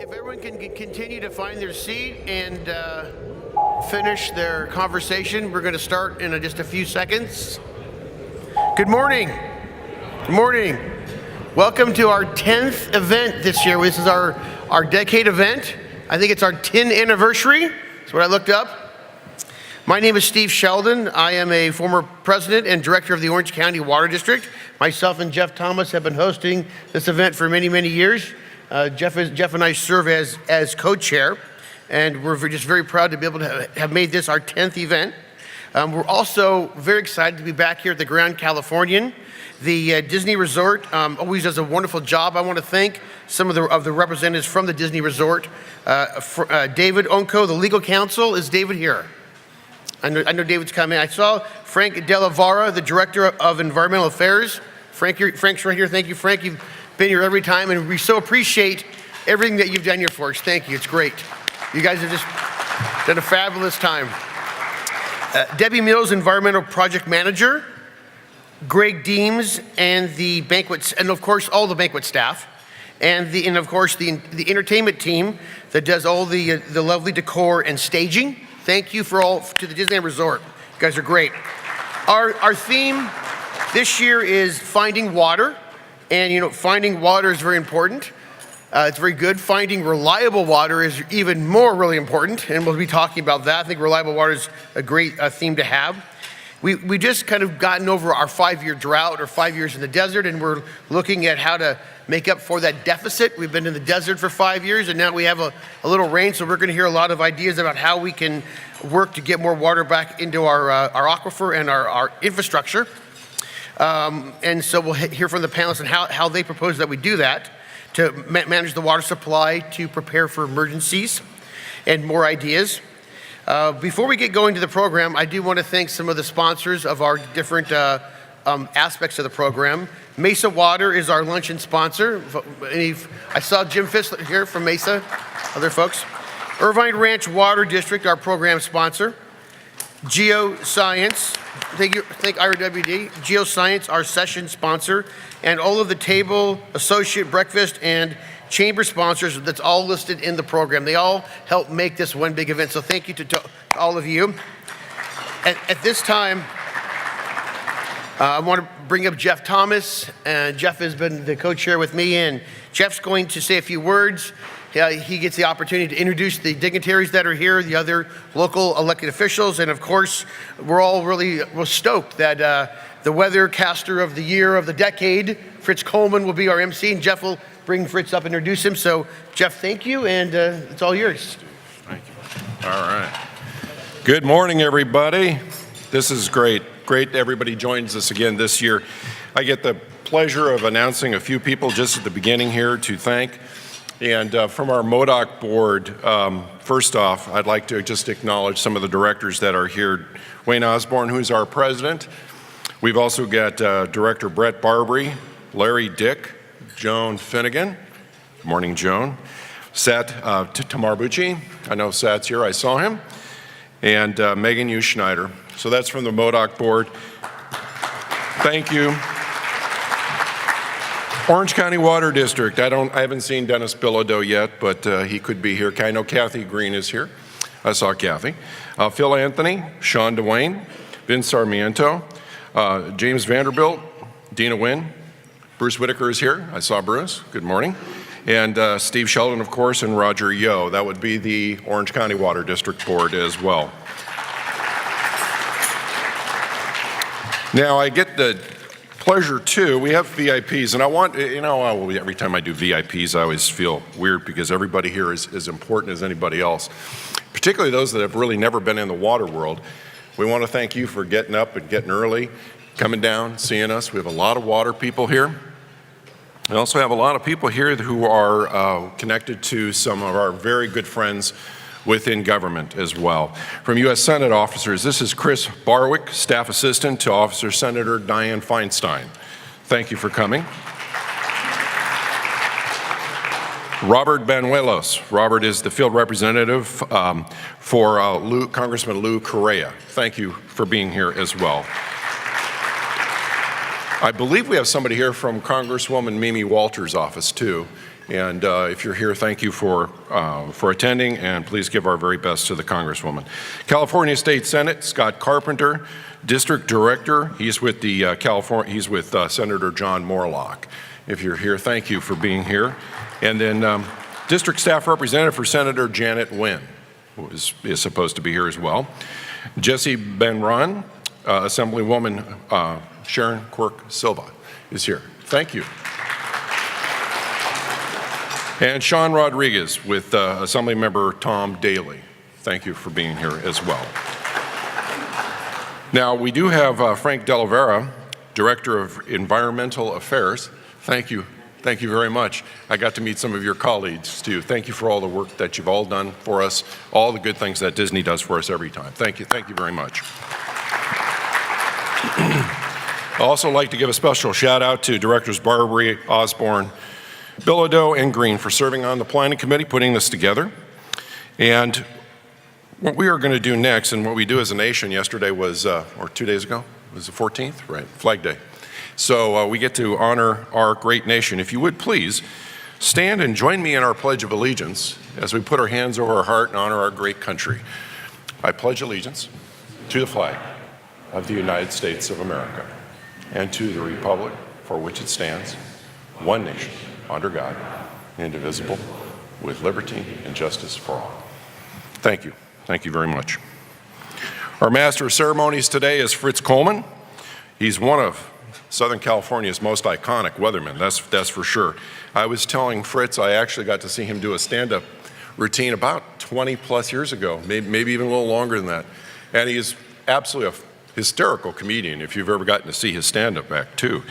If everyone can continue to find their seat and finish their conversation, we're going to start in just a few seconds. Good morning. Good morning. Welcome to our 10th event this year. This is our decade event. I think it's our 10th anniversary. That's what I looked up. My name is Steve Sheldon. I am a former president and director of the Orange County Water District. Myself and Jeff Thomas have been hosting this event for many, many years. Jeff and I serve as co-chair, and we're just very proud to be able to have made this our 10th event. We're also very excited to be back here at the Grand Californian. The Disney Resort always does a wonderful job. I want to thank some of the representatives from the Disney Resort. David Onko, the legal counsel. Is David here? I know David's coming. I saw Frank Della Vara, the director of environmental affairs. Frank's right here. Thank you, Frank. You've been here every time, and we so appreciate everything that you've done here for us. Thank you. It's great. You guys have just done a fabulous time. Debbie Mills, environmental project manager. Greg Deems and the banquets, and of course all the banquet staff, and of course the entertainment team that does all the lovely decor and staging. Thank you to the Disneyland Resort. You guys are great. Our theme this year is finding water, and finding water is very important. It's very good. Finding reliable water is even more really important, and we'll be talking about that. I think reliable water is a great theme to have. We just kind of gotten over our 5-year drought, or 5 years in the desert, and we're looking at how to make up for that deficit. We've been in the desert for 5 years, and now we have a little rain, so we're going to hear a lot of ideas about how we can work to get more water back into our aquifer and our infrastructure. And so we'll hear from the panelists and how they propose that we do that to manage the water supply, to prepare for emergencies, and more ideas. Before we get going to the program, I do want to thank some of the sponsors of our different aspects of the program. Mesa Water is our luncheon sponsor. I saw Jim Fissler here from Mesa, other folks. Irvine Ranch Water District, our program sponsor. Geoscience, thank IRWD. Geoscience, our session sponsor. And all of the table, associate, breakfast, and chamber sponsors, that's all listed in the program. They all help make this one big event, so thank you to all of you. At this time, I want to bring up Jeff Thomas. Jeff has been the co-chair with me, and Jeff's going to say a few words. He gets the opportunity to introduce the dignitaries that are here, the other local elected officials, and of course, we're stoked that the Weathercaster of the year of the decade, Fritz Coleman, will be our MC, and Jeff will bring Fritz up and introduce him. So, Jeff, thank you, and it's all yours. Thank you. All right. Good morning, everybody. This is great. Great everybody joins us again this year. I get the pleasure of announcing a few people just at the beginning here to thank. And from our MODOC board, first off, I'd like to just acknowledge some of the directors that are here. Wayne Osborne, who's our president. We've also got Director Brett Barbary, Larry Dick, Joan Finnegan. Good morning, Joan. Sat Tamarbucci. I know Sat's here. I saw him. And Megan Hughes Schneider. So that's from the MODOC board. Thank you. Orange County Water District. I haven't seen Dennis Bilodeau yet, but he could be here. I know Kathy Green is here. I saw Kathy. Phil Anthony, Sean DeWayne, Vince Sarmiento, James Vanderbilt, Dina Wynn. Bruce Whitaker is here. I saw Bruce. Good morning. And Steve Sheldon, of course, and Roger Yo. That would be the Orange County Water District Board as well. Now, I get the pleasure, too. We have VIPs, and I want, every time I do VIPs, I always feel weird because everybody here is as important as anybody else, particularly those that have really never been in the water world. We want to thank you for getting up and getting early, coming down, seeing us. We have a lot of water people here. We also have a lot of people here who are connected to some of our very good friends within government as well. From U.S. Senate officers, this is Chris Barwick, Staff Assistant to Officer Senator Dianne Feinstein. Thank you for coming. Robert Banuelos. Robert is the field representative for Congressman Lou Correa. Thank you for being here as well. I believe we have somebody here from Congresswoman Mimi Walters' office too. And if you're here, thank you for attending, and please give our very best to the Congresswoman. California State Senate, Scott Carpenter, District Director. He's with the he's with Senator John Morlock. If you're here, thank you for being here. And then District Staff Representative for Senator Janet Nguyen, who is supposed to be here as well. Jesse Benron, Assemblywoman Sharon Quirk Silva is here. Thank you. And Sean Rodriguez with Assemblymember Tom Daly. Thank you for being here as well. Now, we do have Frank Delavera, Director of Environmental Affairs. Thank you. Thank you very much. I got to meet some of your colleagues, too. Thank you for all the work that you've all done for us, all the good things that Disney does for us every time. Thank you. Thank you very much. I'd also like to give a special shout out to Directors Barbary, Osborne, Bilodeau, and Green for serving on the Planning Committee, putting this together. And what we are going to do next, and what we do as a nation yesterday was, or 2 days ago, was the 14th, right? Flag Day. So we get to honor our great nation. If you would please stand and join me in our Pledge of Allegiance as we put our hands over our heart and honor our great country. I pledge allegiance to the flag of the United States of America and to the republic for which it stands, one nation, under God, indivisible, with liberty and justice for all. Thank you. Thank you very much. Our Master of Ceremonies today is Fritz Coleman. He's one of Southern California's most iconic weathermen, that's for sure. I was telling Fritz I actually got to see him do a stand-up routine about 20 plus years ago, maybe even a little longer than that. And he is absolutely a hysterical comedian if you've ever gotten to see his stand-up act too.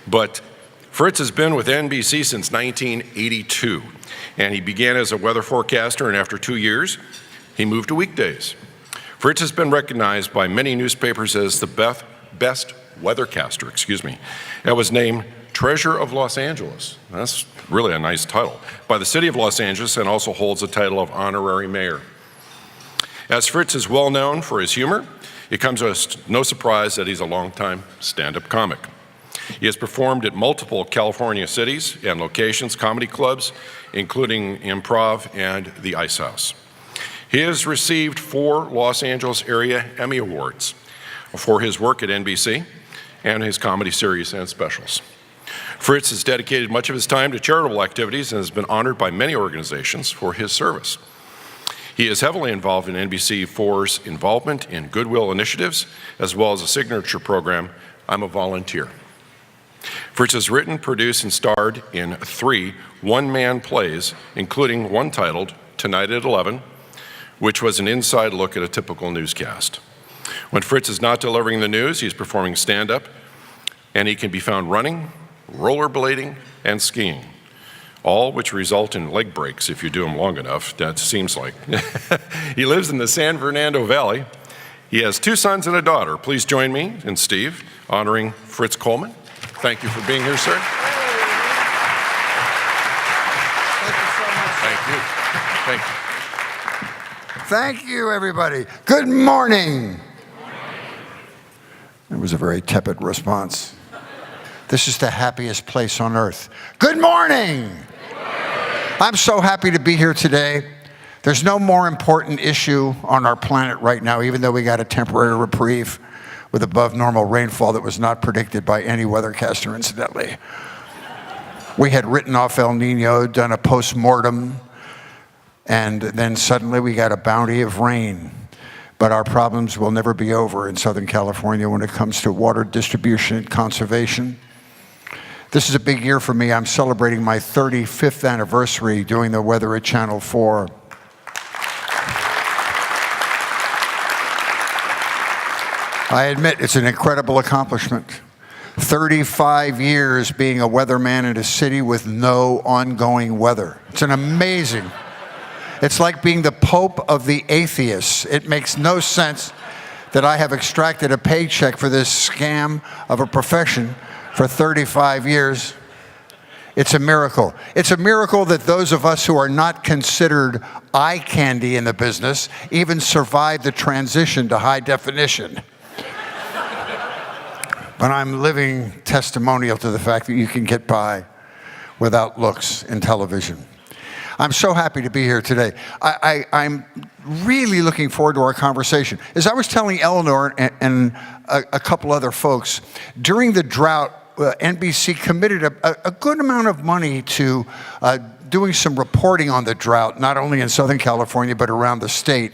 But Fritz has been with NBC since 1982, and he began as a weather forecaster, and after 2 years, he moved to weekdays. Fritz has been recognized by many newspapers as the best weathercaster, and was named Treasure of Los Angeles. That's really a nice title. By the city of Los Angeles, and also holds the title of honorary mayor. As Fritz is well known for his humor, it comes as no surprise that he's a longtime stand-up comic. He has performed at multiple California cities and locations, comedy clubs, including Improv and the Ice House. He has received 4 Los Angeles area Emmy Awards for his work at NBC and his comedy series and specials. Fritz has dedicated much of his time to charitable activities and has been honored by many organizations for his service. He is heavily involved in NBC4's involvement in goodwill initiatives, as well as a signature program, I'm a Volunteer. Fritz has written, produced, and starred in 3 one-man plays, including one titled Tonight at 11, which was an inside look at a typical newscast. When Fritz is not delivering the news, he's performing stand-up, and he can be found running, rollerblading, and skiing, all which result in leg breaks if you do them long enough, that seems like. He lives in the San Fernando Valley. He has 2 sons and a daughter. Please join me and Steve honoring Fritz Coleman. Thank you for being here, sir. Thank you so much. Thank you. Thank you. Thank you, everybody. Good morning. It was a very tepid response. This is the happiest place on earth. Good morning. I'm so happy to be here today. There's no more important issue on our planet right now, even though we got a temporary reprieve with above normal rainfall that was not predicted by any weathercaster, incidentally. We had written off El Nino, done a post-mortem, and then suddenly we got a bounty of rain. But our problems will never be over in Southern California when it comes to water distribution and conservation. This is a big year for me. I'm celebrating my 35th anniversary doing the weather at Channel 4. I admit it's an incredible accomplishment. 35 years being a weatherman in a city with no ongoing weather. It's an amazing. It's like being the Pope of the atheists. It makes no sense that I have extracted a paycheck for this scam of a profession for 35 years. It's a miracle. It's a miracle that those of us who are not considered eye candy in the business even survive the transition to high definition. But I'm living testimonial to the fact that you can get by without looks in television. I'm so happy to be here today. I'm really looking forward to our conversation. As I was telling Eleanor and a couple other folks, during the drought, NBC committed a good amount of money to doing some reporting on the drought, not only in Southern California, but around the state.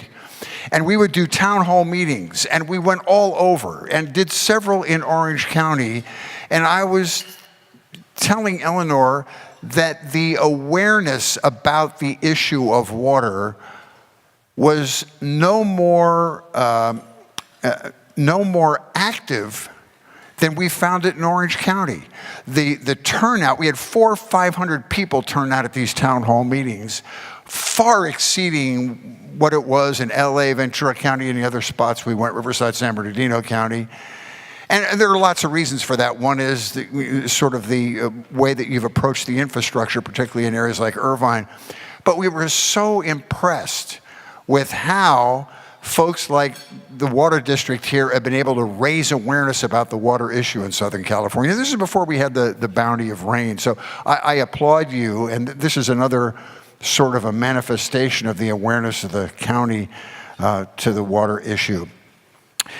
And we would do town hall meetings, and we went all over and did several in Orange County. And I was telling Eleanor that the awareness about the issue of water was no more active than we found it in Orange County. The turnout, we had 400 or 500 people turn out at these town hall meetings, far exceeding what it was in LA, Ventura County, and the other spots we went, Riverside, San Bernardino County. And there are lots of reasons for that. One is sort of the way that you've approached the infrastructure, particularly in areas like Irvine. But we were so impressed with how folks like the Water District here have been able to raise awareness about the water issue in Southern California. This is before we had the bounty of rain. So I applaud you, and this is another sort of a manifestation of the awareness of the county to the water issue.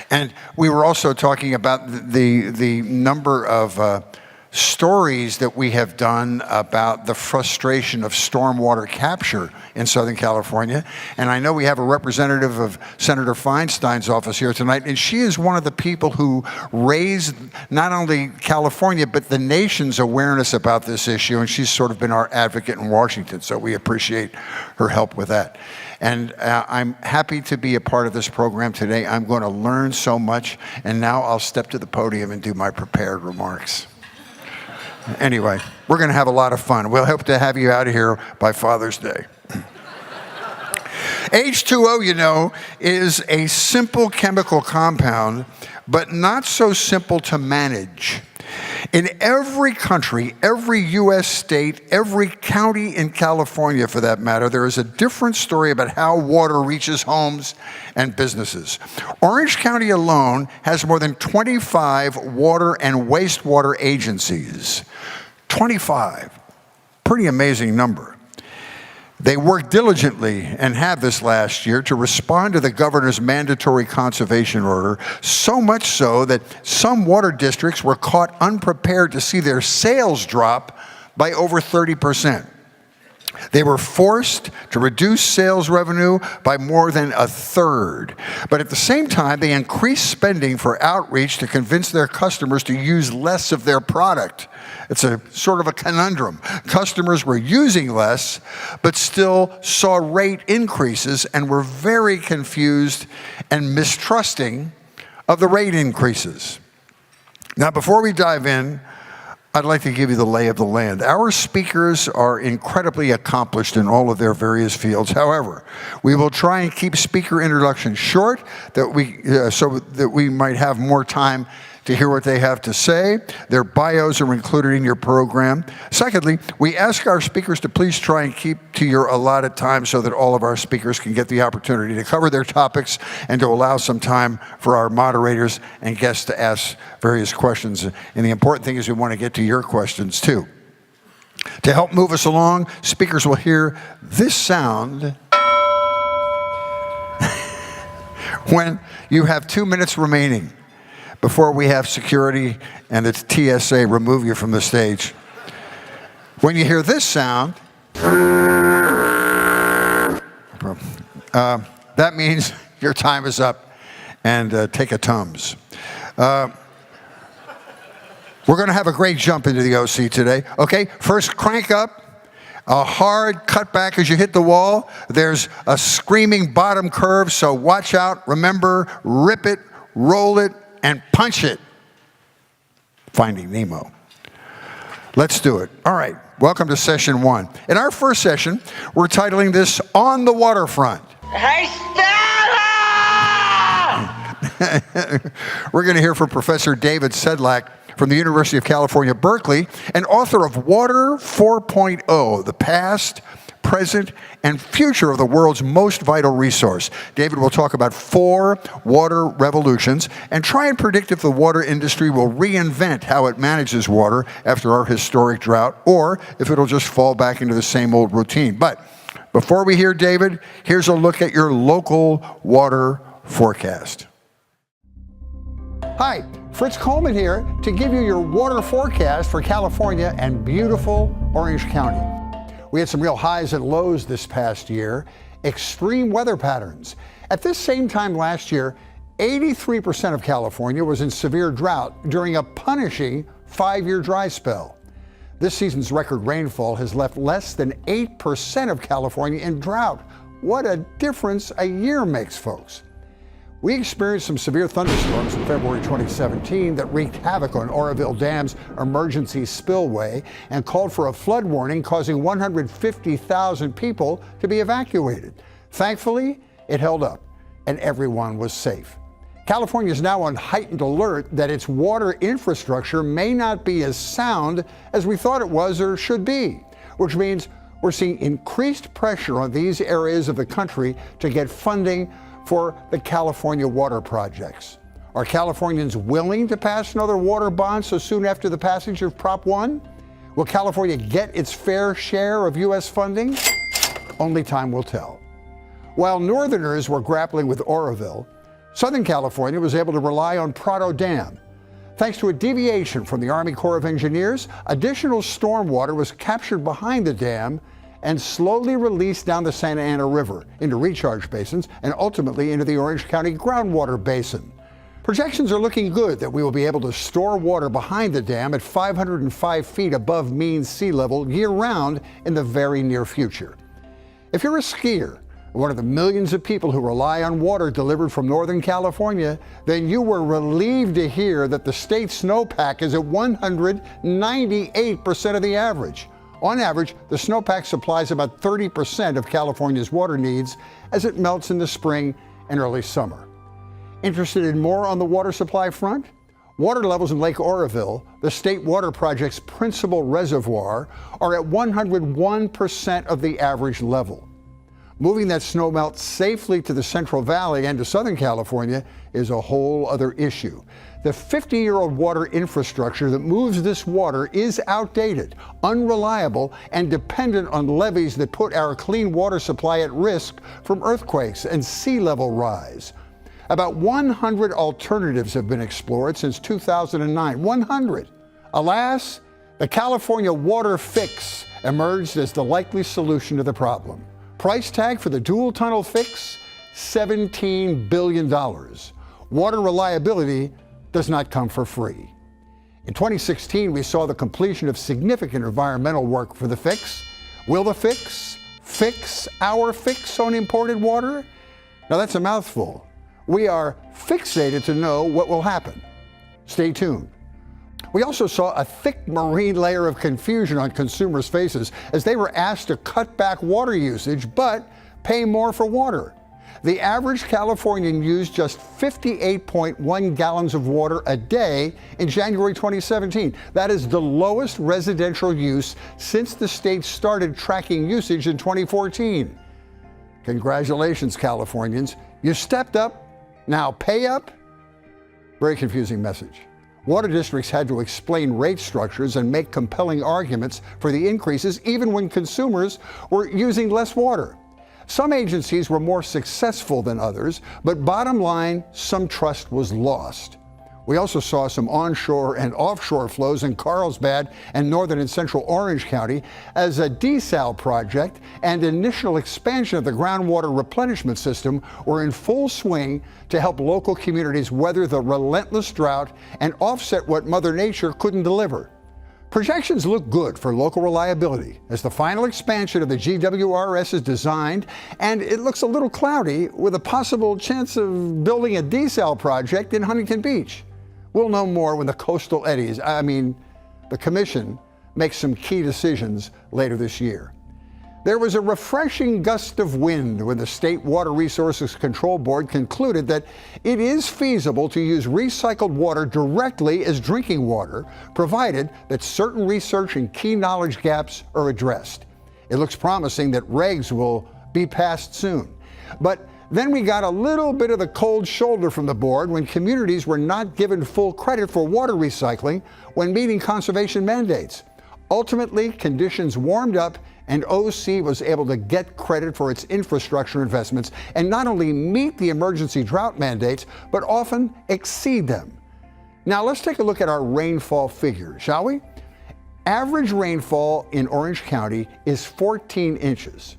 And we were also talking about the number of stories that we have done about the frustration of stormwater capture in Southern California. And I know we have a representative of Senator Feinstein's office here tonight, and she is one of the people who raised not only California, but the nation's awareness about this issue, and she's sort of been our advocate in Washington, so we appreciate her help with that. And I'm happy to be a part of this program today. I'm going to learn so much, and now I'll step to the podium and do my prepared remarks. Anyway, we're going to have a lot of fun. We'll hope to have you out of here by Father's Day. H2O, you know, is a simple chemical compound, but not so simple to manage. In every country, every U.S. state, every county in California for that matter, there is a different story about how water reaches homes and businesses. Orange County alone has more than 25 water and wastewater agencies. 25. Pretty amazing number. They worked diligently and have this last year to respond to the governor's mandatory conservation order, so much so that some water districts were caught unprepared to see their sales drop by over 30%. They were forced to reduce sales revenue by more than a third. But at the same time, they increased spending for outreach to convince their customers to use less of their product. It's a sort of a conundrum. Customers were using less, but still saw rate increases and were very confused and mistrusting of the rate increases. Now, before we dive in, I'd like to give you the lay of the land. Our speakers are incredibly accomplished in all of their various fields. However, we will try and keep speaker introductions short so that we might have more time to hear what they have to say. Their bios are included in your program. Secondly, we ask our speakers to please try and keep to your allotted time so that all of our speakers can get the opportunity to cover their topics and to allow some time for our moderators and guests to ask various questions. And the important thing is we want to get to your questions too. To help move us along, speakers will hear this sound when you have 2 minutes remaining, before we have security and the TSA remove you from the stage. When you hear this sound, that means your time is up, and take a Tums. We're going to have a great jump into the OC today. Okay, first crank up, a hard cut back as you hit the wall. There's a screaming bottom curve, so watch out. Remember, rip it, roll it, and punch it. Finding Nemo. Let's do it. All right, welcome to session one. In our first session, we're titling this On the Waterfront. Hey, Stella! We're going to hear from Professor David Sedlak from the University of California, Berkeley, and author of Water 4.0, The Past, present, and future of the world's most vital resource. David will talk about 4 water revolutions and try and predict if the water industry will reinvent how it manages water after our historic drought, or if it'll just fall back into the same old routine. But before we hear David, here's a look at your local water forecast. Hi, Fritz Coleman here to give you your water forecast for California and beautiful Orange County. We had some real highs and lows this past year, extreme weather patterns. At this same time last year, 83% of California was in severe drought during a punishing 5-year dry spell. This season's record rainfall has left less than 8% of California in drought. What a difference a year makes, folks. We experienced some severe thunderstorms in February 2017 that wreaked havoc on Oroville Dam's emergency spillway and called for a flood warning, causing 150,000 people to be evacuated. Thankfully, it held up and everyone was safe. California is now on heightened alert that its water infrastructure may not be as sound as we thought it was or should be, which means we're seeing increased pressure on these areas of the country to get funding for the California water projects. Are Californians willing to pass another water bond so soon after the passage of Prop 1? Will California get its fair share of U.S. funding? Only time will tell. While Northerners were grappling with Oroville, Southern California was able to rely on Prado Dam. Thanks to a deviation from the Army Corps of Engineers, additional storm water was captured behind the dam and slowly released down the Santa Ana River into recharge basins and ultimately into the Orange County groundwater basin. Projections are looking good that we will be able to store water behind the dam at 505 feet above mean sea level year-round in the very near future. If you're a skier, one of the millions of people who rely on water delivered from Northern California, then you were relieved to hear that the state snowpack is at 198% of the average. On average, the snowpack supplies about 30% of California's water needs as it melts in the spring and early summer. Interested in more on the water supply front? Water levels in Lake Oroville, the state water project's principal reservoir, are at 101% of the average level. Moving that snowmelt safely to the Central Valley and to Southern California is a whole other issue. The 50-year-old water infrastructure that moves this water is outdated, unreliable, and dependent on levees that put our clean water supply at risk from earthquakes and sea level rise. About 100 alternatives have been explored since 2009. 100! Alas, the California water fix emerged as the likely solution to the problem. Price tag for the dual tunnel fix? $17 billion. Water reliability does not come for free. In 2016, we saw the completion of significant environmental work for the fix. Will the fix fix our fix on imported water? Now that's a mouthful. We are fixated to know what will happen. Stay tuned. We also saw a thick marine layer of confusion on consumers' faces as they were asked to cut back water usage but pay more for water. The average Californian used just 58.1 gallons of water a day in January 2017. That is the lowest residential use since the state started tracking usage in 2014. Congratulations, Californians. You stepped up, now pay up? Very confusing message. Water districts had to explain rate structures and make compelling arguments for the increases even when consumers were using less water. Some agencies were more successful than others, but bottom line, some trust was lost. We also saw some onshore and offshore flows in Carlsbad and northern and central Orange County as a desal project and initial expansion of the groundwater replenishment system were in full swing to help local communities weather the relentless drought and offset what Mother Nature couldn't deliver. Projections look good for local reliability as the final expansion of the GWRS is designed, and it looks a little cloudy with a possible chance of building a desal project in Huntington Beach. We'll know more when the coastal eddies, the commission, makes some key decisions later this year. There was a refreshing gust of wind when the State Water Resources Control Board concluded that it is feasible to use recycled water directly as drinking water, provided that certain research and key knowledge gaps are addressed. It looks promising that regs will be passed soon. But then we got a little bit of the cold shoulder from the board when communities were not given full credit for water recycling when meeting conservation mandates. Ultimately, conditions warmed up and OC was able to get credit for its infrastructure investments and not only meet the emergency drought mandates, but often exceed them. Now let's take a look at our rainfall figures, shall we? Average rainfall in Orange County is 14 inches.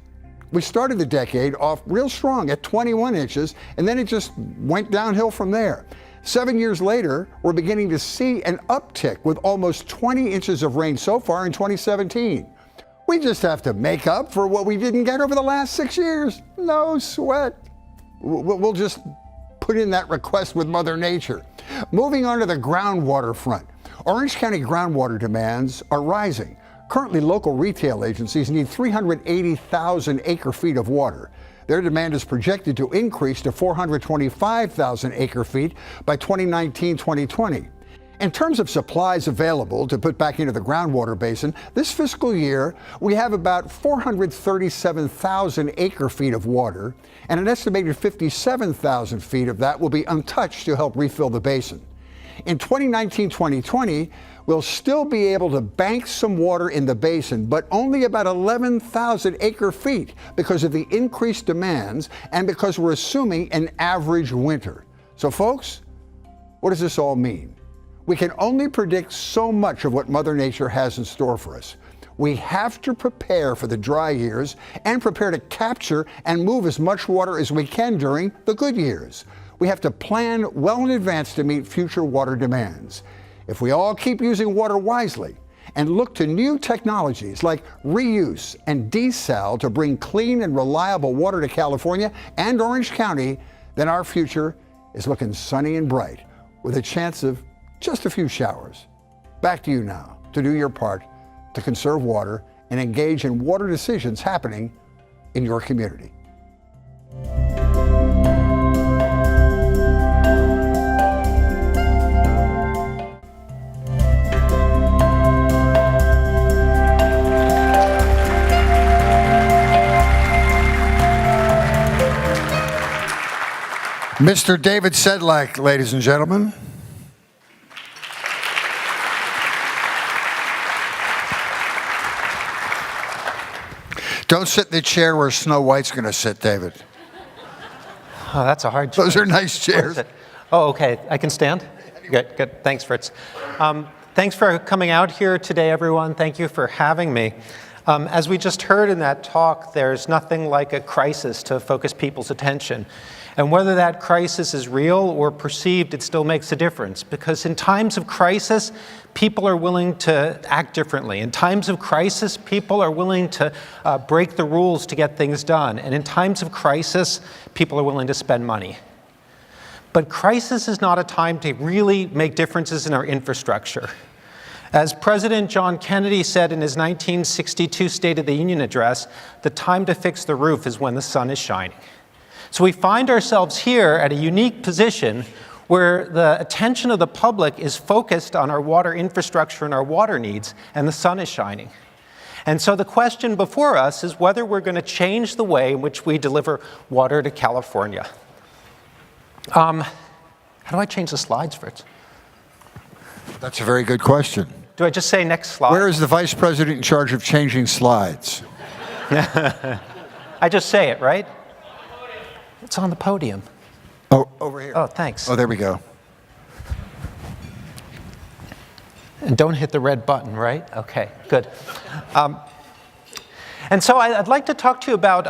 We started the decade off real strong at 21 inches, and then it just went downhill from there. 7 years later, we're beginning to see an uptick with almost 20 inches of rain so far in 2017. We just have to make up for what we didn't get over the last 6 years. No sweat. We'll just put in that request with Mother Nature. Moving on to the groundwater front. Orange County groundwater demands are rising. Currently, local retail agencies need 380,000 acre-feet of water. Their demand is projected to increase to 425,000 acre-feet by 2019-2020. In terms of supplies available to put back into the groundwater basin, this fiscal year, we have about 437,000 acre-feet of water, and an estimated 57,000 feet of that will be untouched to help refill the basin. In 2019-2020, we'll still be able to bank some water in the basin, but only about 11,000 acre-feet because of the increased demands and because we're assuming an average winter. So folks, what does this all mean? We can only predict so much of what Mother Nature has in store for us. We have to prepare for the dry years and prepare to capture and move as much water as we can during the good years. We have to plan well in advance to meet future water demands. If we all keep using water wisely and look to new technologies like reuse and desal to bring clean and reliable water to California and Orange County, then our future is looking sunny and bright with a chance of just a few showers. Back to you now to do your part to conserve water and engage in water decisions happening in your community. Mr. David Sedlak, ladies and gentlemen. Don't sit in the chair where Snow White's going to sit, David. Oh, that's a hard chair. Those are nice chairs. Oh, okay. I can stand? Good, good. Thanks, Fritz. Thanks for coming out here today, everyone. Thank you for having me. As we just heard in that talk, there's nothing like a crisis to focus people's attention. And whether that crisis is real or perceived, it still makes a difference. Because in times of crisis, people are willing to act differently. In times of crisis, people are willing to break the rules to get things done. And in times of crisis, people are willing to spend money. But crisis is not a time to really make differences in our infrastructure. As President John Kennedy said in his 1962 State of the Union address, the time to fix the roof is when the sun is shining. So we find ourselves here at a unique position where the attention of the public is focused on our water infrastructure and our water needs, and the sun is shining. And so the question before us is whether we're going to change the way in which we deliver water to California. How do I change the slides, Fritz? That's a very good question. Do I just say next slide? Where is the vice president in charge of changing slides? I just say it, right? It's on the podium. Oh, over here. Oh, thanks. Oh, there we go. And don't hit the red button, right? Okay, good. And so I'd like to talk to you about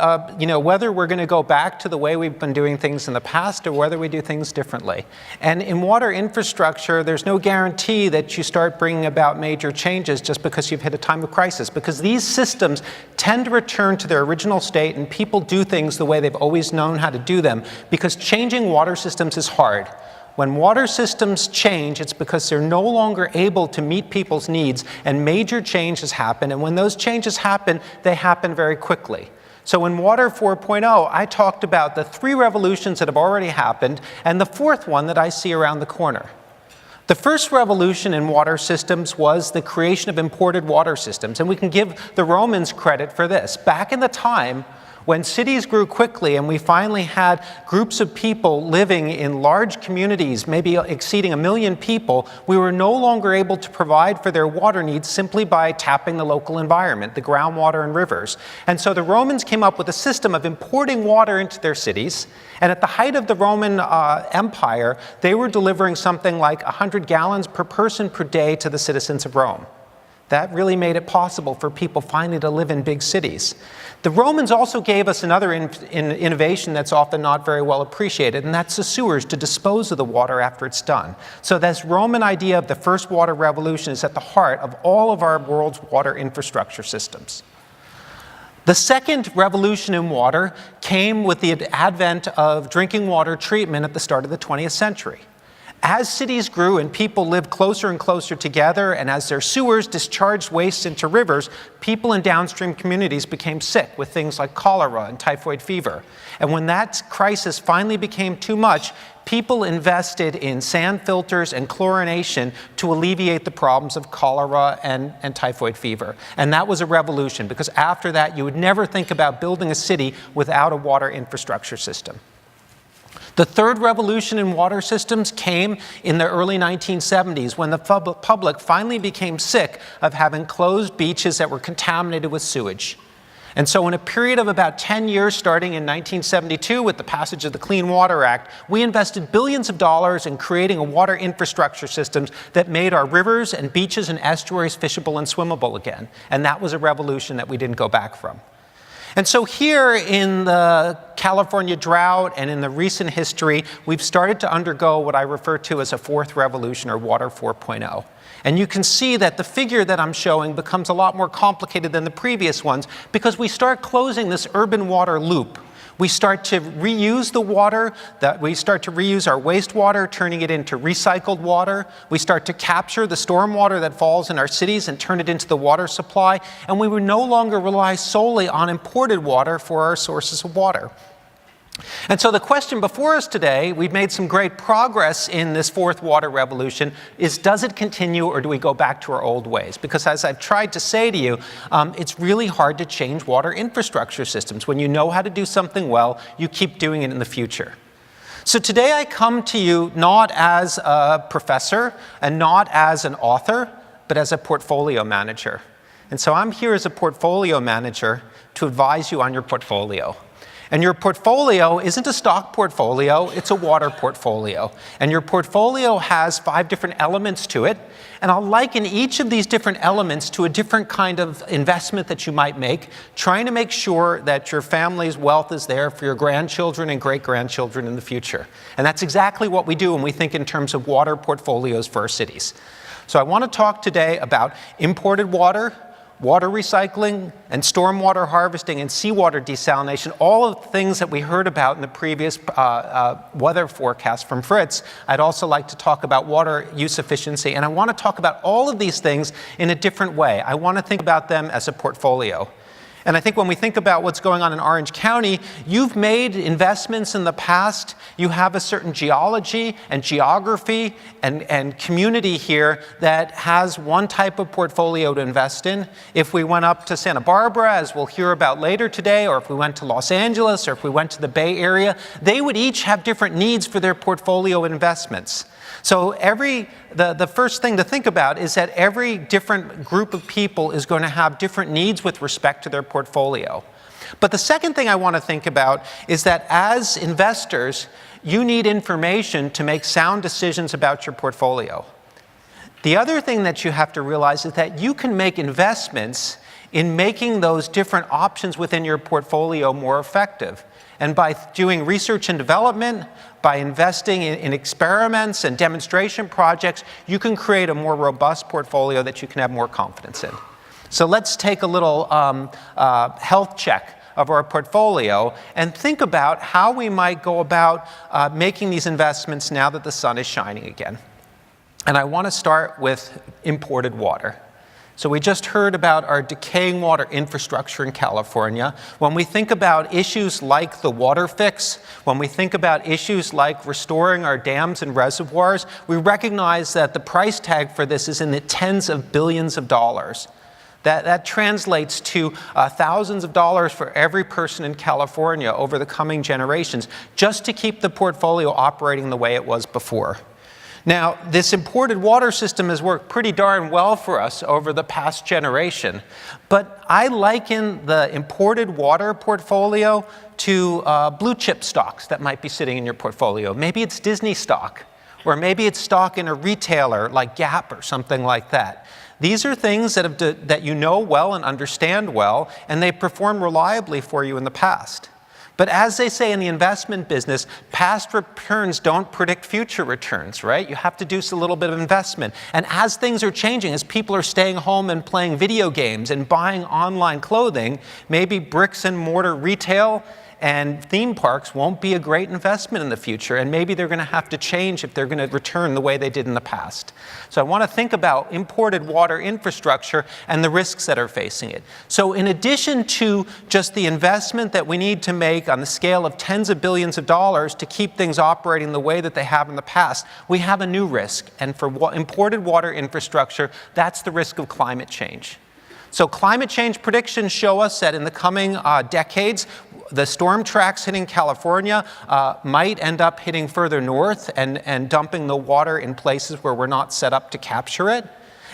whether we're going to go back to the way we've been doing things in the past or whether we do things differently. And in water infrastructure, there's no guarantee that you start bringing about major changes just because you've hit a time of crisis, because these systems tend to return to their original state and people do things the way they've always known how to do them, because changing water systems is hard. When water systems change, it's because they're no longer able to meet people's needs and major changes happen. And when those changes happen, they happen very quickly. So in Water 4.0, I talked about the 3 revolutions that have already happened and the 4th one that I see around the corner. The first revolution in water systems was the creation of imported water systems, and we can give the Romans credit for this. Back in the time when cities grew quickly and we finally had groups of people living in large communities, maybe exceeding 1 million people, we were no longer able to provide for their water needs simply by tapping the local environment, the groundwater and rivers. And so the Romans came up with a system of importing water into their cities. And at the height of the Roman Empire, they were delivering something like 100 gallons per person per day to the citizens of Rome. That really made it possible for people finally to live in big cities. The Romans also gave us another innovation that's often not very well appreciated, and that's the sewers to dispose of the water after it's done. So this Roman idea of the first water revolution is at the heart of all of our world's water infrastructure systems. The second revolution in water came with the advent of drinking water treatment at the start of the 20th century. As cities grew and people lived closer and closer together, and as their sewers discharged waste into rivers, people in downstream communities became sick with things like cholera and typhoid fever. And when that crisis finally became too much, people invested in sand filters and chlorination to alleviate the problems of cholera and typhoid fever. And that was a revolution, because after that, you would never think about building a city without a water infrastructure system. The third revolution in water systems came in the early 1970s when the public finally became sick of having closed beaches that were contaminated with sewage. And so in a period of about 10 years, starting in 1972 with the passage of the Clean Water Act, we invested billions of dollars in creating a water infrastructure systems that made our rivers and beaches and estuaries fishable and swimmable again. And that was a revolution that we didn't go back from. And so here in the California drought and in the recent history, we've started to undergo what I refer to as a fourth revolution, or Water 4.0. And you can see that the figure that I'm showing becomes a lot more complicated than the previous ones, because we start closing this urban water loop. We start to reuse the water, we start to reuse our wastewater, turning it into recycled water. We start to capture the stormwater that falls in our cities and turn it into the water supply. And we would no longer rely solely on imported water for our sources of water. And so the question before us today, we've made some great progress in this fourth water revolution, is does it continue or do we go back to our old ways? Because as I've tried to say to you, it's really hard to change water infrastructure systems. When you know how to do something well, you keep doing it in the future. So today I come to you not as a professor and not as an author, but as a portfolio manager. And so I'm here as a portfolio manager to advise you on your portfolio. And your portfolio isn't a stock portfolio, it's a water portfolio. And your portfolio has 5 different elements to it. And I'll liken each of these different elements to a different kind of investment that you might make, trying to make sure that your family's wealth is there for your grandchildren and great-grandchildren in the future. And that's exactly what we do when we think in terms of water portfolios for our cities. So I want to talk today about imported water, water recycling, and stormwater harvesting and seawater desalination, all of the things that we heard about in the previous weather forecast from Fritz. I'd also like to talk about water use efficiency, and I want to talk about all of these things in a different way. I want to think about them as a portfolio. And I think when we think about what's going on in Orange County, you've made investments in the past. You have a certain geology and geography and community here that has one type of portfolio to invest in. If we went up to Santa Barbara, as we'll hear about later today, or if we went to Los Angeles, or if we went to the Bay Area, they would each have different needs for their portfolio investments. So the first thing to think about is that every different group of people is going to have different needs with respect to their portfolio. But the second thing I want to think about is that as investors, you need information to make sound decisions about your portfolio. The other thing that you have to realize is that you can make investments in making those different options within your portfolio more effective. And by doing research and development, by investing in experiments and demonstration projects, you can create a more robust portfolio that you can have more confidence in. So let's take a little health check of our portfolio and think about how we might go about making these investments now that the sun is shining again. And I want to start with imported water. So we just heard about our decaying water infrastructure in California. When we think about issues like the water fix, when we think about issues like restoring our dams and reservoirs, we recognize that the price tag for this is in the tens of billions of dollars. That translates to thousands of dollars for every person in California over the coming generations, just to keep the portfolio operating the way it was before. Now, this imported water system has worked pretty darn well for us over the past generation, but I liken the imported water portfolio to blue chip stocks that might be sitting in your portfolio. Maybe it's Disney stock, or maybe it's stock in a retailer like Gap or something like that. These are things that you know well and understand well, and they perform reliably for you in the past. But as they say in the investment business, past returns don't predict future returns, right? You have to do a little bit of investment. And as things are changing, as people are staying home and playing video games and buying online clothing, maybe bricks and mortar retail and theme parks won't be a great investment in the future, and maybe they're going to have to change if they're going to return the way they did in the past. So I want to think about imported water infrastructure and the risks that are facing it. So in addition to just the investment that we need to make on the scale of tens of billions of dollars to keep things operating the way that they have in the past, we have a new risk. And for imported water infrastructure, that's the risk of climate change. So climate change predictions show us that in the coming decades, the storm tracks hitting California might end up hitting further north and dumping the water in places where we're not set up to capture it.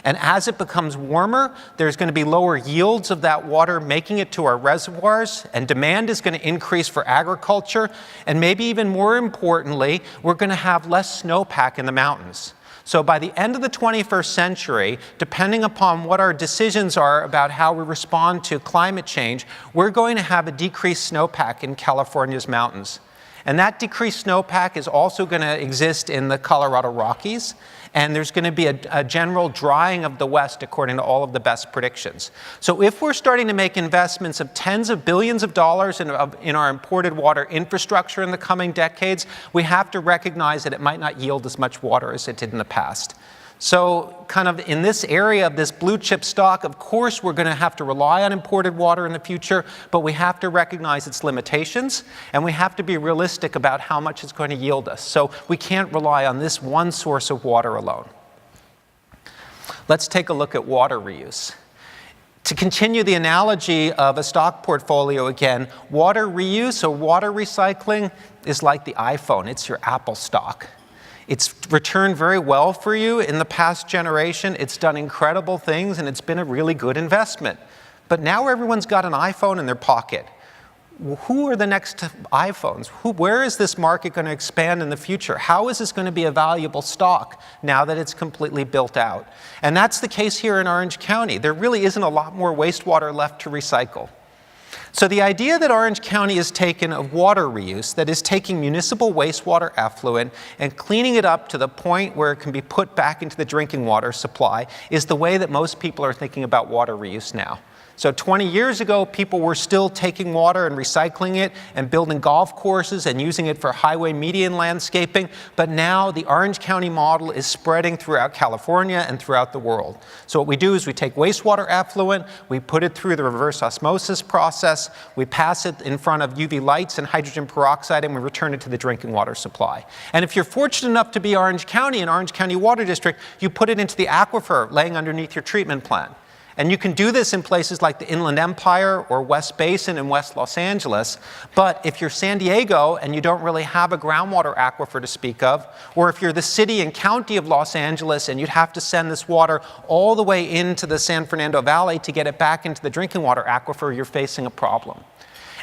And as it becomes warmer, there's going to be lower yields of that water making it to our reservoirs, and demand is going to increase for agriculture. And maybe even more importantly, we're going to have less snowpack in the mountains. So by the end of the 21st century, depending upon what our decisions are about how we respond to climate change, we're going to have a decreased snowpack in California's mountains. And that decreased snowpack is also going to exist in the Colorado Rockies. And there's going to be a general drying of the West according to all of the best predictions. So if we're starting to make investments of tens of billions of dollars in our imported water infrastructure in the coming decades, we have to recognize that it might not yield as much water as it did in the past. So kind of in this area of this blue chip stock, of course, we're going to have to rely on imported water in the future, but we have to recognize its limitations, and we have to be realistic about how much it's going to yield us. So we can't rely on this one source of water alone. Let's take a look at water reuse. To continue the analogy of a stock portfolio again, water reuse or water recycling is like the iPhone. It's your Apple stock. It's returned very well for you in the past generation. It's done incredible things, and it's been a really good investment. But now everyone's got an iPhone in their pocket. Who are the next iPhones? Where is this market going to expand in the future? How is this going to be a valuable stock now that it's completely built out? And that's the case here in Orange County. There really isn't a lot more wastewater left to recycle. So the idea that Orange County has taken of water reuse, that is taking municipal wastewater effluent and cleaning it up to the point where it can be put back into the drinking water supply, is the way that most people are thinking about water reuse now. So 20 years ago, people were still taking water and recycling it and building golf courses and using it for highway median landscaping. But now the Orange County model is spreading throughout California and throughout the world. So what we do is we take wastewater effluent, we put it through the reverse osmosis process, we pass it in front of UV lights and hydrogen peroxide, and we return it to the drinking water supply. And if you're fortunate enough to be Orange County and Orange County Water District, you put it into the aquifer laying underneath your treatment plant. And you can do this in places like the Inland Empire or West Basin in West Los Angeles. But if you're San Diego and you don't really have a groundwater aquifer to speak of, or if you're the city and county of Los Angeles and you'd have to send this water all the way into the San Fernando Valley to get it back into the drinking water aquifer, you're facing a problem.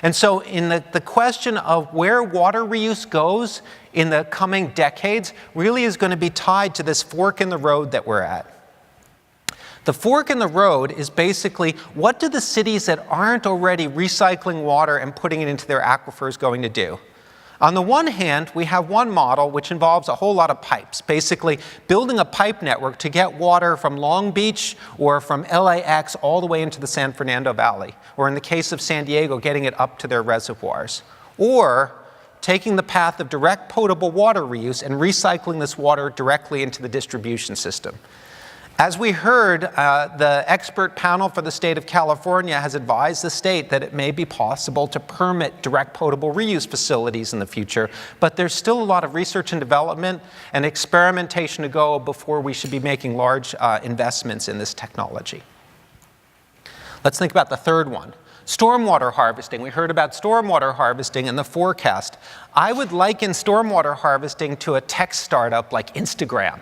And so in the question of where water reuse goes in the coming decades really is going to be tied to this fork in the road that we're at. The fork in the road is basically, what do the cities that aren't already recycling water and putting it into their aquifers going to do? On the one hand, we have one model which involves a whole lot of pipes, basically building a pipe network to get water from Long Beach or from LAX all the way into the San Fernando Valley, or in the case of San Diego, getting it up to their reservoirs. Or taking the path of direct potable water reuse and recycling this water directly into the distribution system. As we heard, the expert panel for the state of California has advised the state that it may be possible to permit direct potable reuse facilities in the future, but there's still a lot of research and development and experimentation to go before we should be making large investments in this technology. Let's think about the third one. Stormwater harvesting. We heard about stormwater harvesting in the forecast. I would liken stormwater harvesting to a tech startup like Instagram.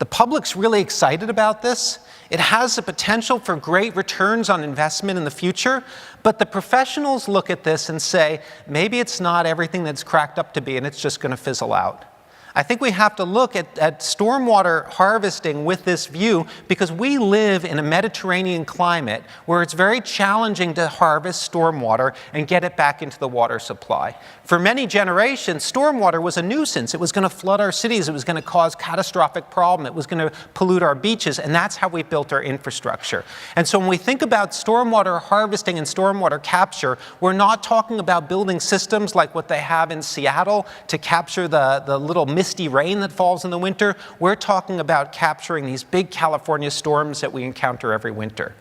The public's really excited about this. It has the potential for great returns on investment in the future, but the professionals look at this and say, maybe it's not everything that's cracked up to be and it's just going to fizzle out. I think we have to look at stormwater harvesting with this view because we live in a Mediterranean climate where it's very challenging to harvest stormwater and get it back into the water supply. For many generations, stormwater was a nuisance. It was going to flood our cities. It was going to cause catastrophic problem. It was going to pollute our beaches, and that's how we built our infrastructure. And so when we think about stormwater harvesting and stormwater capture, we're not talking about building systems like what they have in Seattle to capture the little misty rain that falls in the winter. We're talking about capturing these big California storms that we encounter every winter.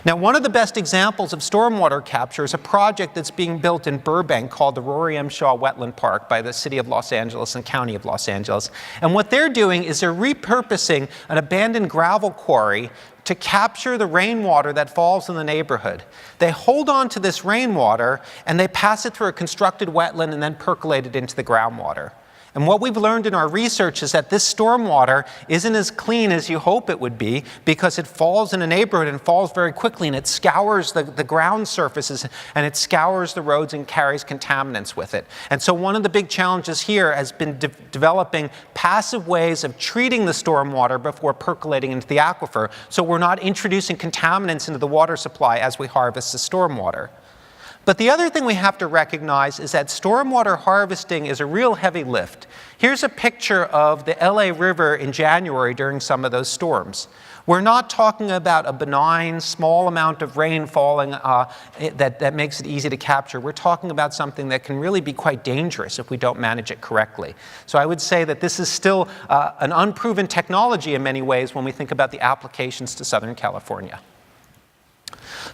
Now, one of the best examples of stormwater capture is a project that's being built in Burbank called the Rory M. Shaw Wetland Park by the City of Los Angeles and County of Los Angeles. And what they're doing is they're repurposing an abandoned gravel quarry to capture the rainwater that falls in the neighborhood. They hold on to this rainwater and they pass it through a constructed wetland and then percolate it into the groundwater. And what we've learned in our research is that this stormwater isn't as clean as you hope it would be because it falls in a neighborhood and falls very quickly, and it scours the ground surfaces and it scours the roads and carries contaminants with it. And so one of the big challenges here has been developing passive ways of treating the stormwater before percolating into the aquifer, so we're not introducing contaminants into the water supply as we harvest the stormwater. But the other thing we have to recognize is that stormwater harvesting is a real heavy lift. Here's a picture of the LA River in January during some of those storms. We're not talking about a benign, small amount of rain falling that makes it easy to capture. We're talking about something that can really be quite dangerous if we don't manage it correctly. So I would say that this is still an unproven technology in many ways when we think about the applications to Southern California.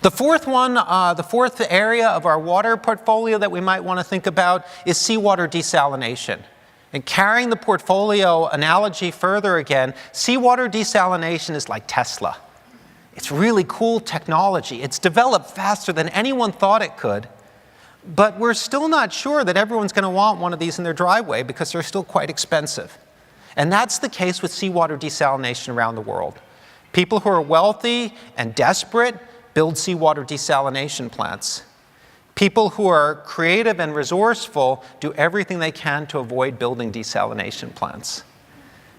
The fourth one, the fourth area of our water portfolio that we might want to think about is seawater desalination. And carrying the portfolio analogy further again, seawater desalination is like Tesla. It's really cool technology. It's developed faster than anyone thought it could, but we're still not sure that everyone's going to want one of these in their driveway because they're still quite expensive. And that's the case with seawater desalination around the world. People who are wealthy and desperate build seawater desalination plants. People who are creative and resourceful do everything they can to avoid building desalination plants.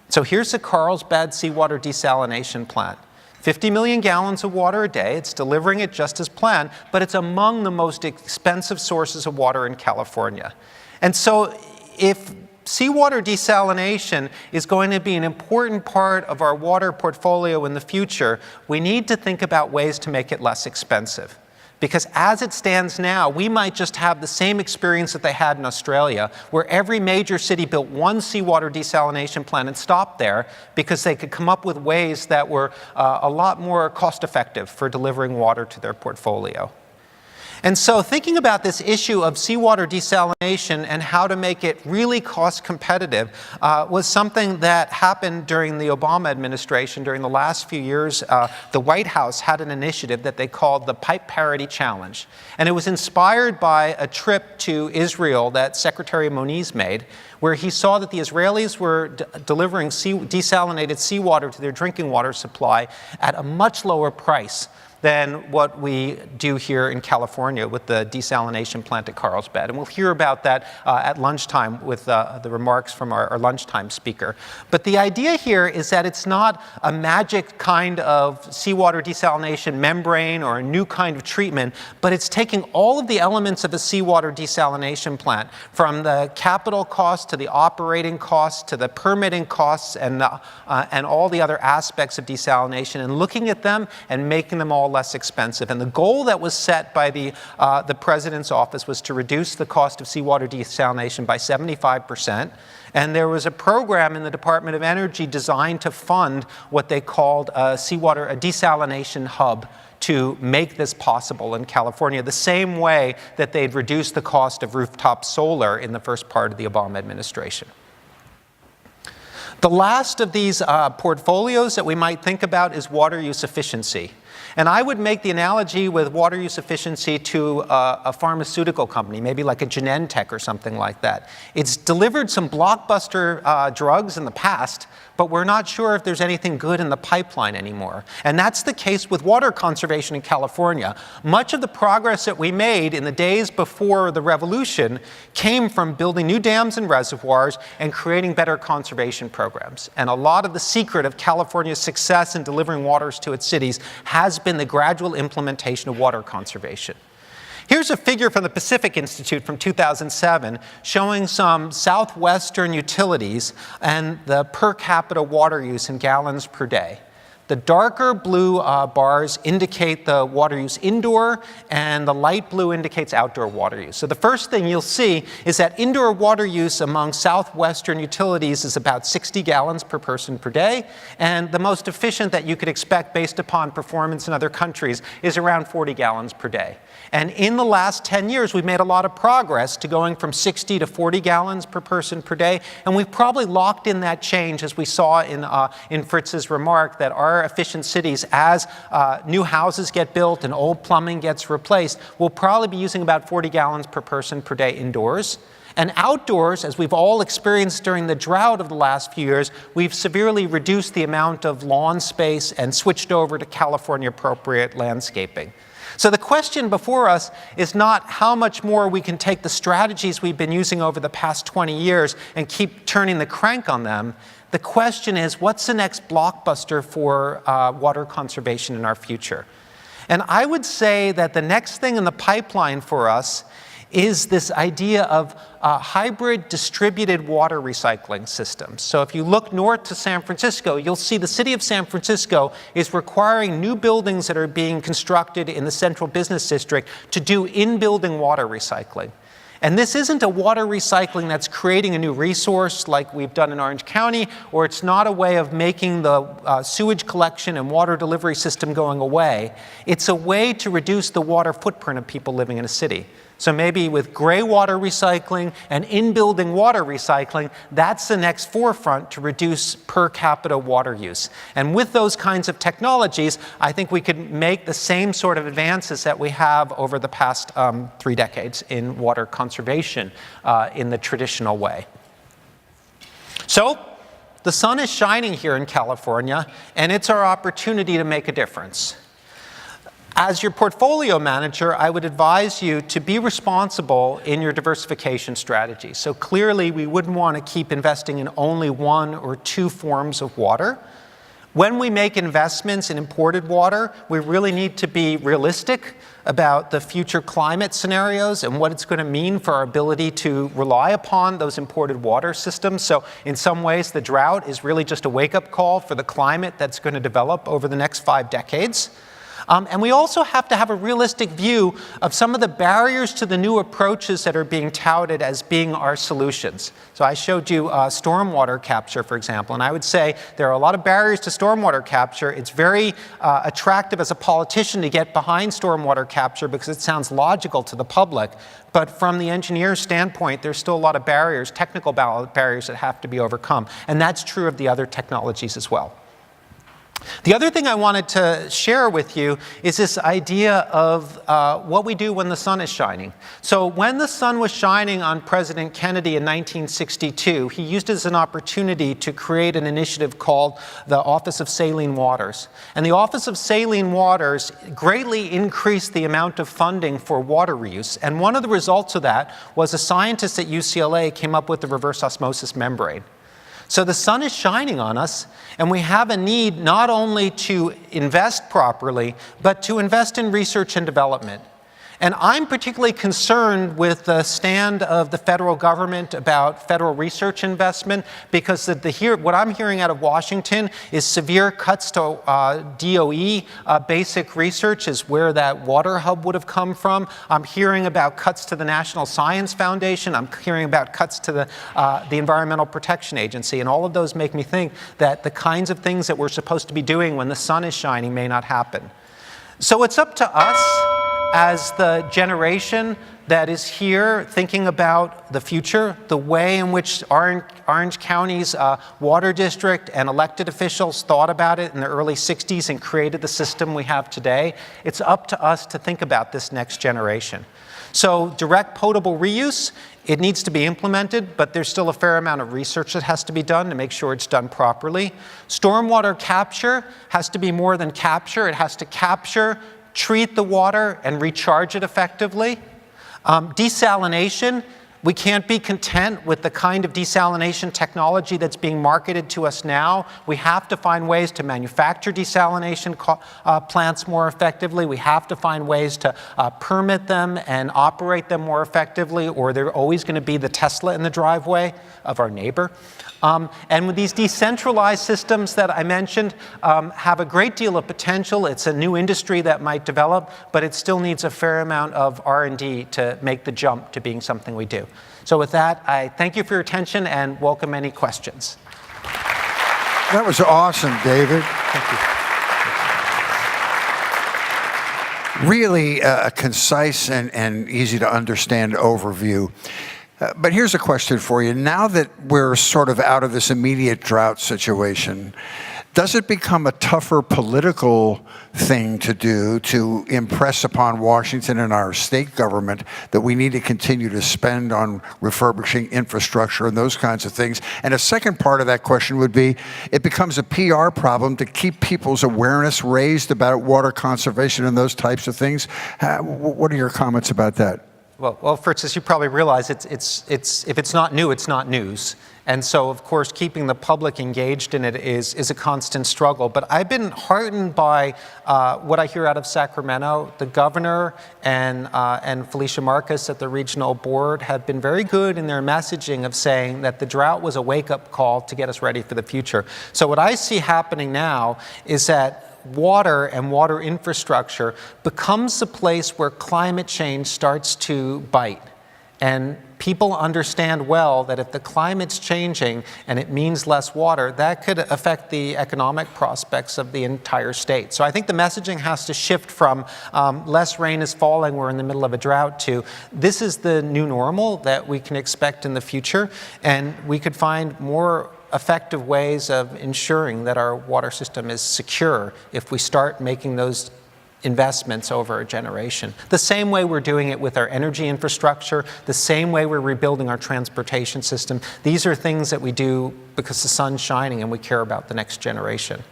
So here's the Carlsbad seawater desalination plant. 50 million gallons of water a day. It's delivering it just as planned, but it's among the most expensive sources of water in California. And so if seawater desalination is going to be an important part of our water portfolio in the future, we need to think about ways to make it less expensive. Because as it stands now, we might just have the same experience that they had in Australia, where every major city built one seawater desalination plant and stopped there because they could come up with ways that were a lot more cost-effective for delivering water to their portfolio. And so thinking about this issue of seawater desalination and how to make it really cost competitive was something that happened during the Obama administration. During the last few years, the White House had an initiative that they called the Pipe Parity Challenge. And it was inspired by a trip to Israel that Secretary Moniz made, where he saw that the Israelis were delivering desalinated seawater to their drinking water supply at a much lower price than what we do here in California with the desalination plant at Carlsbad. And we'll hear about that at lunchtime with the remarks from our lunchtime speaker. But the idea here is that it's not a magic kind of seawater desalination membrane or a new kind of treatment, but it's taking all of the elements of a seawater desalination plant, from the capital costs to the operating costs to the permitting costs and all the other aspects of desalination, and looking at them and making them all all less expensive. And the goal that was set by the president's office was to reduce the cost of seawater desalination by 75%. And there was a program in the Department of Energy designed to fund what they called a desalination hub to make this possible in California, the same way that they'd reduced the cost of rooftop solar in the first part of the Obama administration. The last of these portfolios that we might think about is water use efficiency. And I would make the analogy with water use efficiency to a pharmaceutical company, maybe like a Genentech or something like that. It's delivered some blockbuster drugs in the past, but we're not sure if there's anything good in the pipeline anymore. And that's the case with water conservation in California. Much of the progress that we made in the days before the revolution came from building new dams and reservoirs and creating better conservation programs. And a lot of the secret of California's success in delivering waters to its cities has been the gradual implementation of water conservation. Here's a figure from the Pacific Institute from 2007 showing some southwestern utilities and the per capita water use in gallons per day. The darker blue bars indicate the water use indoor, and the light blue indicates outdoor water use. So the first thing you'll see is that indoor water use among southwestern utilities is about 60 gallons per person per day, and the most efficient that you could expect based upon performance in other countries is around 40 gallons per day. And in the last 10 years, we've made a lot of progress to going from 60 to 40 gallons per person per day, and we've probably locked in that change, as we saw in Fritz's remark, that our efficient cities, as new houses get built and old plumbing gets replaced, will probably be using about 40 gallons per person per day indoors. And outdoors, as we've all experienced during the drought of the last few years, we've severely reduced the amount of lawn space and switched over to California-appropriate landscaping. So the question before us is not how much more we can take the strategies we've been using over the past 20 years and keep turning the crank on them. The question is, what's the next blockbuster for water conservation in our future? And I would say that the next thing in the pipeline for us is this idea of hybrid distributed water recycling systems. So if you look north to San Francisco, you'll see the city of San Francisco is requiring new buildings that are being constructed in the central business district to do in-building water recycling. And this isn't a water recycling that's creating a new resource like we've done in Orange County, or it's not a way of making the sewage collection and water delivery system going away. It's a way to reduce the water footprint of people living in a city. So maybe with gray water recycling and in-building water recycling, that's the next forefront to reduce per capita water use. And with those kinds of technologies, I think we could make the same sort of advances that we have over the past 3 decades in water conservation in the traditional way. So the sun is shining here in California, and it's our opportunity to make a difference. As your portfolio manager, I would advise you to be responsible in your diversification strategy. So clearly, we wouldn't want to keep investing in only 1 or 2 forms of water. When we make investments in imported water, we really need to be realistic about the future climate scenarios and what it's going to mean for our ability to rely upon those imported water systems. So in some ways, the drought is really just a wake-up call for the climate that's going to develop over the next 5 decades. And we also have to have a realistic view of some of the barriers to the new approaches that are being touted as being our solutions. So I showed you stormwater capture, for example, and I would say there are a lot of barriers to stormwater capture. It's very attractive as a politician to get behind stormwater capture because it sounds logical to the public. But from the engineer's standpoint, there's still a lot of barriers, technical barriers that have to be overcome. And that's true of the other technologies as well. The other thing I wanted to share with you is this idea of what we do when the sun is shining. So when the sun was shining on President Kennedy in 1962, he used it as an opportunity to create an initiative called the Office of Saline Waters. And the Office of Saline Waters greatly increased the amount of funding for water reuse. And one of the results of that was a scientist at UCLA came up with the reverse osmosis membrane. So the sun is shining on us, and we have a need not only to invest properly, but to invest in research and development. And I'm particularly concerned with the stand of the federal government about federal research investment, because what I'm hearing out of Washington is severe cuts to DOE basic research is where that water hub would have come from. I'm hearing about cuts to the National Science Foundation. I'm hearing about cuts to the Environmental Protection Agency. And all of those make me think that the kinds of things that we're supposed to be doing when the sun is shining may not happen. So it's up to us as the generation that is here thinking about the future, the way in which Orange County's water district and elected officials thought about it in the early 60s and created the system we have today. It's up to us to think about this next generation. So direct potable reuse, it needs to be implemented, but there's still a fair amount of research that has to be done to make sure it's done properly. Stormwater capture has to be more than capture. It has to capture, treat the water, and recharge it effectively. Desalination, we can't be content with the kind of desalination technology that's being marketed to us now. We have to find ways to manufacture desalination plants more effectively. We have to find ways to permit them and operate them more effectively, or they're always going to be the Tesla in the driveway of our neighbor. And with these decentralized systems that I mentioned have a great deal of potential. It's a new industry that might develop, but it still needs a fair amount of R&D to make the jump to being something we do. So with that, I thank you for your attention and welcome any questions. That was awesome, David. Thank you. Really a concise and easy to understand overview. But here's a question for you. Now that we're sort of out of this immediate drought situation, does it become a tougher political thing to do to impress upon Washington and our state government that we need to continue to spend on refurbishing infrastructure and those kinds of things? And a second part of that question would be, it becomes a PR problem to keep people's awareness raised about water conservation and those types of things. What are your comments about that? Well, Fritz, as you probably realize, if it's not new, it's not news. And so, of course, keeping the public engaged in it is a constant struggle. But I've been heartened by what I hear out of Sacramento. The governor and Felicia Marcus at the regional board have been very good in their messaging of saying that the drought was a wake-up call to get us ready for the future. So what I see happening now is that water and water infrastructure becomes the place where climate change starts to bite. And people understand well that if the climate's changing and it means less water, that could affect the economic prospects of the entire state. So I think the messaging has to shift from less rain is falling, we're in the middle of a drought, to this is the new normal that we can expect in the future, and we could find more effective ways of ensuring that our water system is secure if we start making those investments over a generation. The same way we're doing it with our energy infrastructure, the same way we're rebuilding our transportation system. These are things that we do because the sun's shining and we care about the next generation.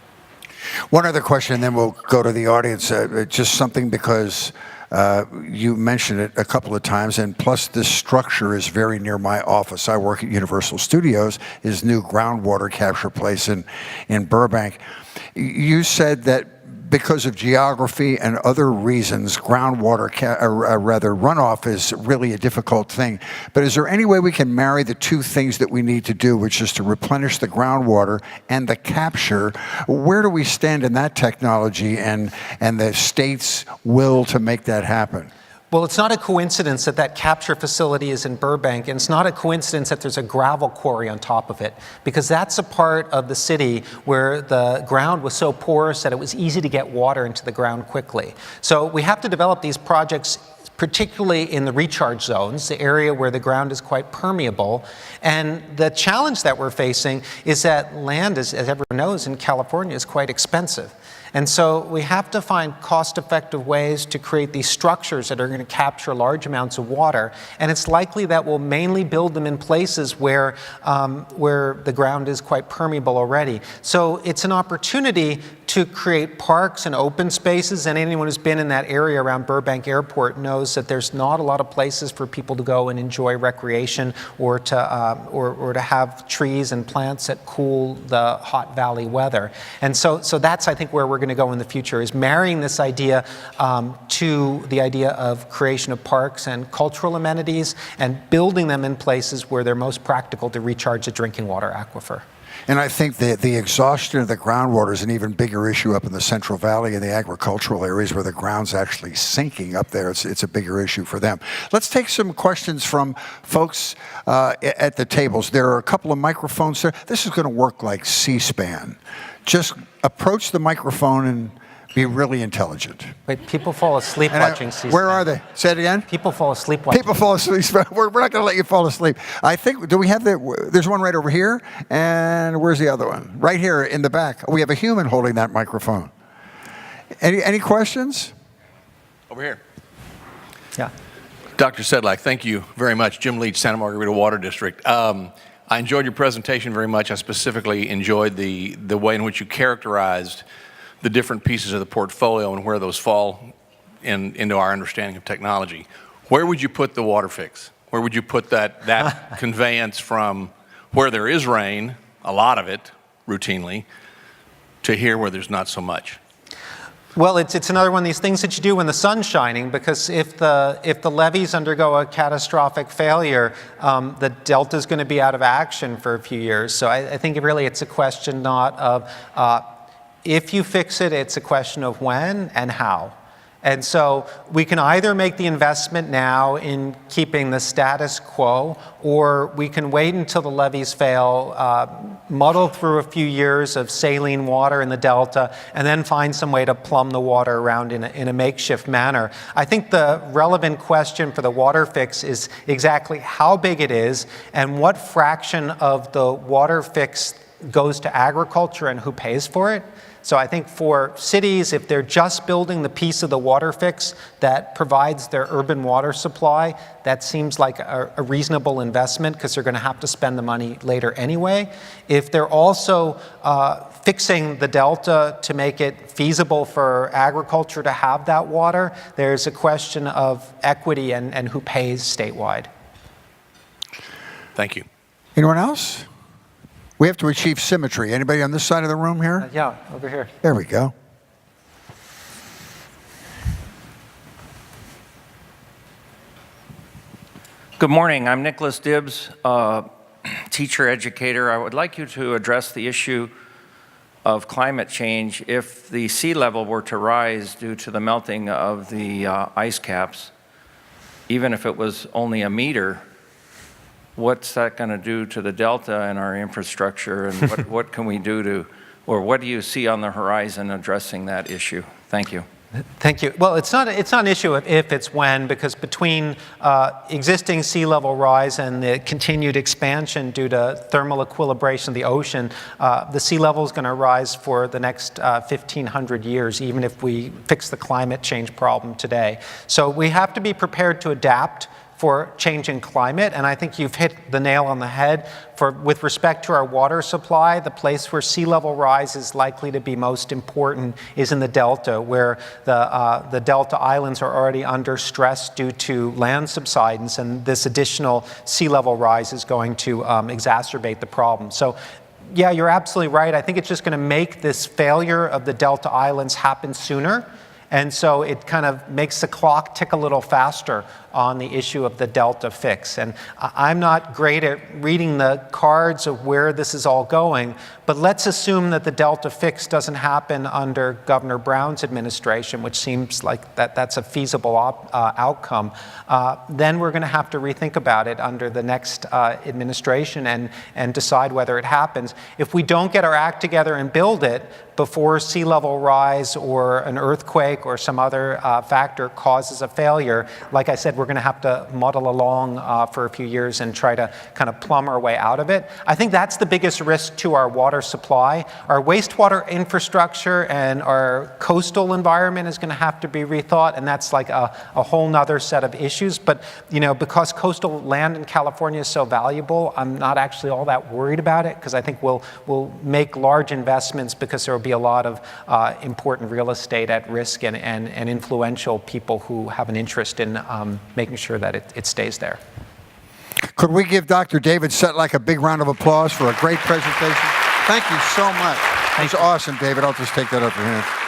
One other question, and then we'll go to the audience. Just something because you mentioned it a couple of times, and plus this structure is very near my office. I work at Universal Studios, his new groundwater capture place in Burbank. You said that because of geography and other reasons, groundwater, runoff is really a difficult thing. But is there any way we can marry the two things that we need to do, which is to replenish the groundwater and the capture? Where do we stand in that technology and the state's will to make that happen? Well, it's not a coincidence that that capture facility is in Burbank, and it's not a coincidence that there's a gravel quarry on top of it, because that's a part of the city where the ground was so porous that it was easy to get water into the ground quickly. So we have to develop these projects particularly in the recharge zones, the area where the ground is quite permeable. And the challenge that we're facing is that land, as everyone knows, in California is quite expensive. And so we have to find cost-effective ways to create these structures that are going to capture large amounts of water. And it's likely that we'll mainly build them in places where the ground is quite permeable already. So it's an opportunity to create parks and open spaces, and anyone who's been in that area around Burbank Airport knows that there's not a lot of places for people to go and enjoy recreation or to have trees and plants that cool the hot valley weather. And so that's, I think, where we're going to go in the future, is marrying this idea to the idea of creation of parks and cultural amenities and building them in places where they're most practical to recharge the drinking water aquifer. And I think the exhaustion of the groundwater is an even bigger issue up in the Central Valley and the agricultural areas where the ground's actually sinking up there. It's a bigger issue for them. Let's take some questions from folks at the tables. There are a couple of microphones there. This is going to work like C-SPAN. Just approach the microphone and be really intelligent. Wait, people fall asleep watching C-SPAN. Where are they? Say it again. People fall asleep watching. People fall asleep. We're not going to let you fall asleep. I think, do we have there's one right over here, and where's the other one? Right here in the back. We have a human holding that microphone. Any questions? Over here. Yeah. Dr. Sedlak, thank you very much. Jim Leach, Santa Margarita Water District. I enjoyed your presentation very much. I specifically enjoyed the way in which you characterized the different pieces of the portfolio and where those fall into our understanding of technology. Where would you put the water fix? Where would you put that conveyance from where there is rain, a lot of it, routinely, to here where there's not so much? Well, it's another one of these things that you do when the sun's shining, because if the levees undergo a catastrophic failure, the delta is going to be out of action for a few years. So I think really it's a question not of if you fix it, it's a question of when and how. And so we can either make the investment now in keeping the status quo, or we can wait until the levees fail, muddle through a few years of saline water in the delta, and then find some way to plumb the water around in a makeshift manner. I think the relevant question for the water fix is exactly how big it is and what fraction of the water fix goes to agriculture and who pays for it. So I think for cities, if they're just building the piece of the water fix that provides their urban water supply, that seems like a reasonable investment because they're going to have to spend the money later anyway. If they're also fixing the delta to make it feasible for agriculture to have that water, there's a question of equity and who pays statewide. Thank you. Anyone else? We have to achieve symmetry. Anybody on this side of the room here? Yeah, over here. There we go. Good morning. I'm Nicholas Dibbs, teacher educator. I would like you to address the issue of climate change. If the sea level were to rise due to the melting of the ice caps, even if it was only a meter, what's that going to do to the delta and our infrastructure, and what can we do to, or what do you see on the horizon addressing that issue? Thank you. Thank you. Well, it's not an issue of if, it's when, because between existing sea level rise and the continued expansion due to thermal equilibration of the ocean, the sea level is going to rise for the next 1,500 years, even if we fix the climate change problem today. So we have to be prepared to adapt for changing climate, and I think you've hit the nail on the head. With respect to our water supply, the place where sea level rise is likely to be most important is in the delta, where the delta islands are already under stress due to land subsidence, and this additional sea level rise is going to exacerbate the problem. So yeah, you're absolutely right. I think it's just going to make this failure of the delta islands happen sooner. And so it kind of makes the clock tick a little faster on the issue of the delta fix. And I'm not great at reading the cards of where this is all going, but let's assume that the delta fix doesn't happen under Governor Brown's administration, which seems like that's a feasible outcome. Then we're going to have to rethink about it under the next administration and decide whether it happens. If we don't get our act together and build it before sea level rise or an earthquake or some other factor causes a failure, like I said, we're we're going to have to muddle along for a few years and try to kind of plumb our way out of it. I think that's the biggest risk to our water supply. Our wastewater infrastructure and our coastal environment is going to have to be rethought, and that's like a whole nother set of issues. But because coastal land in California is so valuable, I'm not actually all that worried about it, because I think we'll make large investments because there will be a lot of important real estate at risk and influential people who have an interest in making sure that it stays there. Could we give Dr. David Sedlak a big round of applause for a great presentation? Thank you so much. It was awesome, David. I'll just take that up your hand.